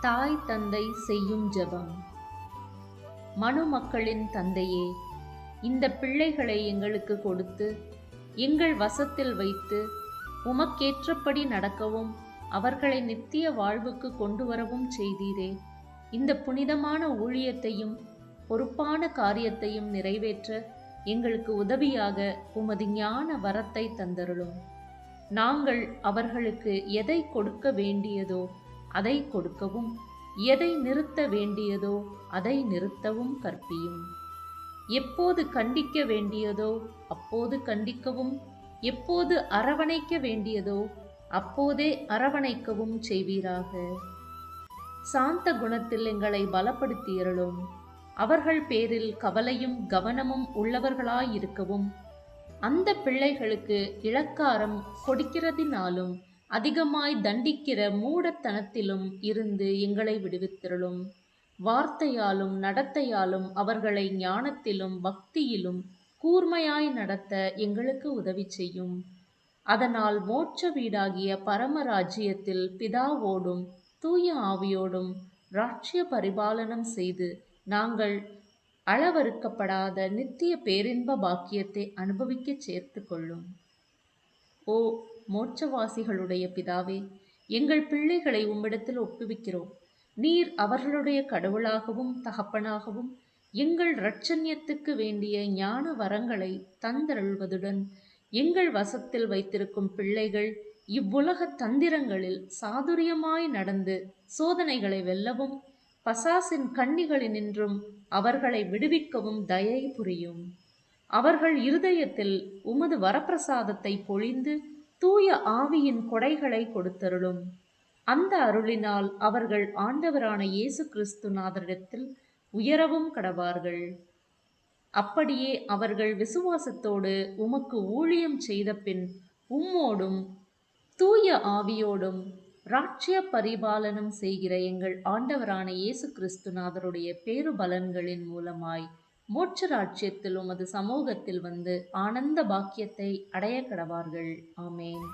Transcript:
தாய் தந்தை செய்யும் ஜெபம். மனுமக்களின் தந்தையே, இந்த பிள்ளைகளை எங்களுக்கு கொடுத்து எங்கள் வசத்தில் வைத்து உமக்கேற்றபடி நடக்கவும் அவர்களை நித்திய வாழ்வுக்கு கொண்டு வரவும் செய்தீரே. இந்த புனிதமான ஊழியத்தையும் பொறுப்பான காரியத்தையும் நிறைவேற்ற எங்களுக்கு உதவியாக உமது ஞான வரத்தை தந்தருளும். நாங்கள் அவர்களுக்கு எதை கொடுக்க வேண்டியதோ அதை கொடுக்கவும், எதை நிறுத்த வேண்டியதோ அதை நிறுத்தவும் கற்பியும். எப்போது கண்டிக்க வேண்டியதோ அப்போது கண்டிக்கவும், எப்போது அரவணைக்க வேண்டியதோ அப்போதே அரவணைக்கவும் செய்வீராக. சாந்த குணத்தில் எங்களை பலப்படுத்தியருளும். அவர்கள் பேரில் கவலையும் கவனமும் உள்ளவர்களாயிருக்கவும், அந்த பிள்ளைகளுக்கு இளக்காரம் கொடுக்கிறதினாலும் அதிகமாய் தண்டிக்கிற மூடத்தனத்திலும் இருந்து எங்களை விடுவித்திருளும். வார்த்தையாலும் நடத்தையாலும் அவர்களை ஞானத்திலும் பக்தியிலும் கூர்மையாய் நடத்த எங்களுக்கு உதவி செய்யும். அதனால் மோட்ச வீடாகிய பரமராஜ்யத்தில் பிதாவோடும் தூய ஆவியோடும் ராட்சிய பரிபாலனம் செய்து நாங்கள் அளவறுக்கப்படாத நித்திய பேரின்ப பாக்கியத்தை அனுபவிக்க சேர்த்து கொள்ளும். ஓ மோட்சவாசிகளுடைய பிதாவே, எங்கள் பிள்ளைகளை உம்மிடத்தில் ஒப்புவிக்கிறோம். நீர் அவர்களுடைய கடவுளாகவும் தகப்பனாகவும் எங்கள் இரட்சண்யத்துக்கு வேண்டிய ஞான வரங்களை தந்தருள்வதுடன், எங்கள் வசத்தில் வைத்திருக்கும் பிள்ளைகள் இவ்வுலக தந்திரங்களில் சாதுரியமாய் நடந்து சோதனைகளை வெல்லவும், பசாசின் கண்ணிகளினின்றும் அவர்களை விடுவிக்கவும் தயை புரியும். அவர்கள் இருதயத்தில் உமது வரப்பிரசாதத்தை பொழிந்து தூய ஆவியின் கொடைகளை கொடுத்தருளும். அந்த அருளினால் அவர்கள் ஆண்டவரான இயேசு கிறிஸ்து நாதரிடத்தில் உயரவும் கடவார்கள். அப்படியே அவர்கள் விசுவாசத்தோடு உமக்கு ஊழியம் செய்த பின் உம்மோடும் தூய ஆவியோடும் ராட்சிய பரிபாலனம் செய்கிற எங்கள் ஆண்டவரான இயேசு கிறிஸ்து நாதருடைய பேருபலன்களின் மூலமாய் மோட்ச ராஜ்யத்தில் உமது சமூகத்தில் வந்து ஆனந்த பாக்கியத்தை அடைய கடவார்கள். ஆமேன்.